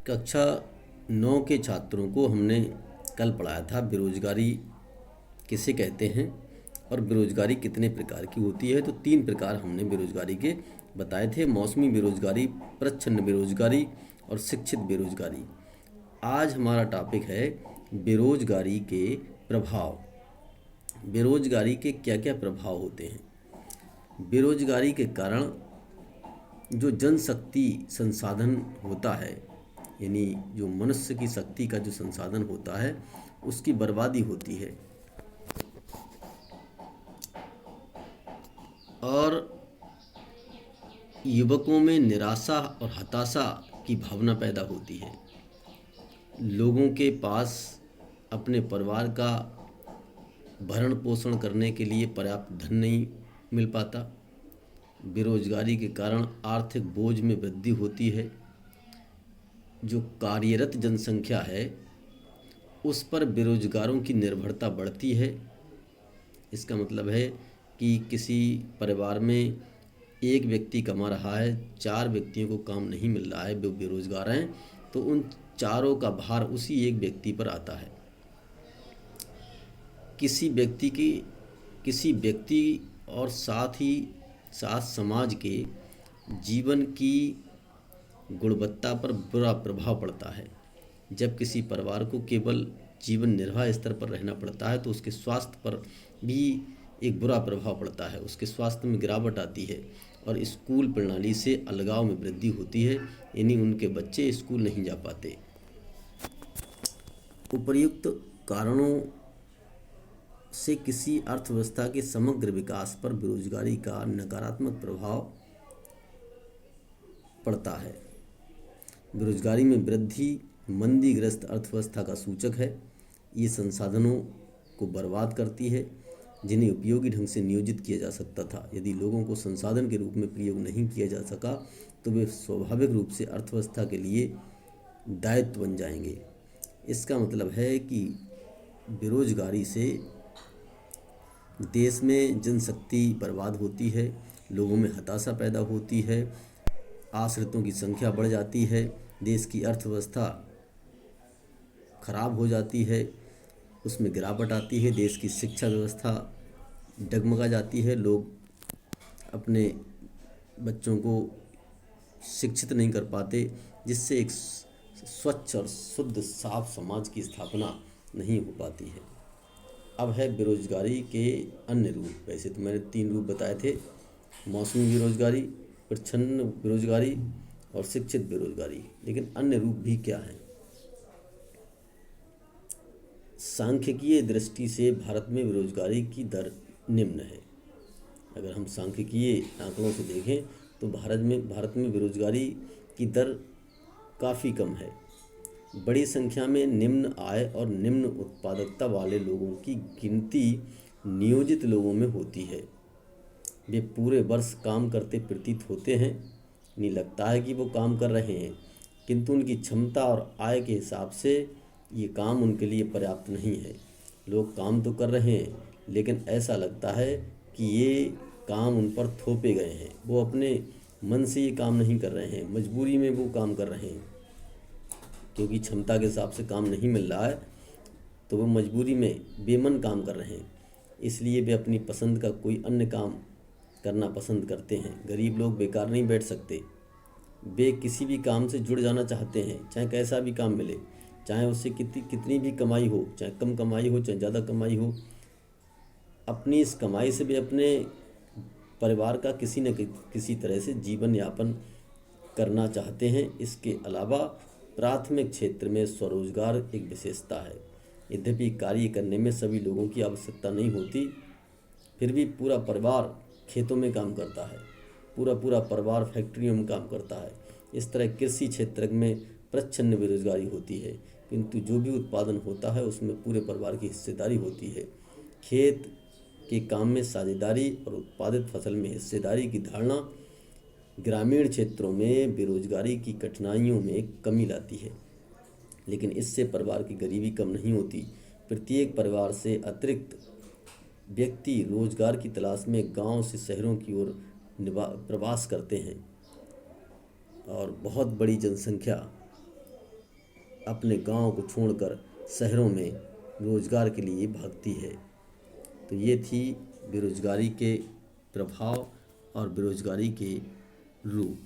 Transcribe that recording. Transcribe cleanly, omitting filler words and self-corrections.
कक्षा 9 के छात्रों को हमने कल पढ़ाया था बेरोजगारी किसे कहते हैं और बेरोजगारी कितने प्रकार की होती है। तो 3 प्रकार हमने बेरोजगारी के बताए थे: मौसमी बेरोजगारी, प्रच्छन्न बेरोजगारी और शिक्षित बेरोजगारी। आज हमारा टॉपिक है बेरोजगारी के प्रभाव। बेरोजगारी के क्या क्या प्रभाव होते हैं। बेरोजगारी के कारण जो जनशक्ति संसाधन होता है, यानी जो मनुष्य की शक्ति का जो संसाधन होता है, उसकी बर्बादी होती है और युवकों में निराशा और हताशा की भावना पैदा होती है। लोगों के पास अपने परिवार का भरण पोषण करने के लिए पर्याप्त धन नहीं मिल पाता। बेरोजगारी के कारण आर्थिक बोझ में वृद्धि होती है। जो कार्यरत जनसंख्या है उस पर बेरोजगारों की निर्भरता बढ़ती है। इसका मतलब है कि किसी परिवार में एक व्यक्ति कमा रहा है, 4 व्यक्तियों को काम नहीं मिल रहा है, वो बेरोजगार हैं, तो उन चारों का भार उसी एक व्यक्ति पर आता है। किसी व्यक्ति और साथ समाज के जीवन की गुणवत्ता पर बुरा प्रभाव पड़ता है। जब किसी परिवार को केवल जीवन निर्वाह स्तर पर रहना पड़ता है तो उसके स्वास्थ्य पर भी एक बुरा प्रभाव पड़ता है। उसके स्वास्थ्य में गिरावट आती है और स्कूल प्रणाली से अलगाव में वृद्धि होती है, यानी उनके बच्चे स्कूल नहीं जा पाते। उपर्युक्त कारणों से किसी अर्थव्यवस्था के समग्र विकास पर बेरोजगारी का नकारात्मक प्रभाव पड़ता है। बेरोजगारी में वृद्धि मंदीग्रस्त अर्थव्यवस्था का सूचक है। ये संसाधनों को बर्बाद करती है जिन्हें उपयोगी ढंग से नियोजित किया जा सकता था। यदि लोगों को संसाधन के रूप में प्रयोग नहीं किया जा सका तो वे स्वाभाविक रूप से अर्थव्यवस्था के लिए दायित्व बन जाएंगे। इसका मतलब है कि बेरोजगारी से देश में जनशक्ति बर्बाद होती है, लोगों में हताशा पैदा होती है, आश्रितों की संख्या बढ़ जाती है, देश की अर्थव्यवस्था खराब हो जाती है, उसमें गिरावट आती है, देश की शिक्षा व्यवस्था डगमगा जाती है, लोग अपने बच्चों को शिक्षित नहीं कर पाते, जिससे एक स्वच्छ और शुद्ध साफ समाज की स्थापना नहीं हो पाती है। अब है बेरोजगारी के अन्य रूप। वैसे तो मैंने 3 रूप बताए थे: मौसमी बेरोजगारी, प्रच्छन्न बेरोजगारी और शिक्षित बेरोजगारी। लेकिन अन्य रूप भी क्या हैं? सांख्यिकीय दृष्टि से भारत में बेरोजगारी की दर निम्न है। अगर हम सांख्यिकीय आंकड़ों से देखें तो भारत में बेरोजगारी की दर काफ़ी कम है। बड़ी संख्या में निम्न आय और निम्न उत्पादकता वाले लोगों की गिनती नियोजित लोगों में होती है। वे पूरे वर्ष काम करते प्रतीत होते हैं, नहीं लगता है कि वो काम कर रहे हैं, किंतु उनकी क्षमता और आय के हिसाब से ये काम उनके लिए पर्याप्त नहीं है। लोग काम तो कर रहे हैं लेकिन ऐसा लगता है कि ये काम उन पर थोपे गए हैं। वो अपने मन से ये काम नहीं कर रहे हैं, मजबूरी में वो काम कर रहे हैं, क्योंकि क्षमता के हिसाब से काम नहीं मिल रहा है तो वो मजबूरी में बेमन काम कर रहे हैं। इसलिए वे अपनी पसंद का कोई अन्य काम करना पसंद करते हैं। गरीब लोग बेकार नहीं बैठ सकते, वे किसी भी काम से जुड़ जाना चाहते हैं, चाहे कैसा भी काम मिले, चाहे उससे कितनी भी कमाई हो, चाहे कम कमाई हो चाहे ज़्यादा कमाई हो। अपनी इस कमाई से वे अपने परिवार का किसी न किसी तरह से जीवन यापन करना चाहते हैं। इसके अलावा प्राथमिक क्षेत्र में स्वरोजगार एक विशेषता है। यद्यपि कार्य करने में सभी लोगों की आवश्यकता नहीं होती, फिर भी पूरा परिवार खेतों में काम करता है, पूरा परिवार फैक्ट्रियों में काम करता है। इस तरह कृषि क्षेत्र में प्रच्छन्न बेरोजगारी होती है, किंतु जो भी उत्पादन होता है उसमें पूरे परिवार की हिस्सेदारी होती है। खेत के काम में साझेदारी और उत्पादित फसल में हिस्सेदारी की धारणा ग्रामीण क्षेत्रों में बेरोजगारी की कठिनाइयों में कमी लाती है, लेकिन इससे परिवार की गरीबी कम नहीं होती। प्रत्येक परिवार से अतिरिक्त व्यक्ति रोजगार की तलाश में गांव से शहरों की ओर प्रवास करते हैं और बहुत बड़ी जनसंख्या अपने गांव को छोड़कर शहरों में रोजगार के लिए भागती है। तो ये थी बेरोजगारी के प्रभाव और बेरोजगारी के रूप।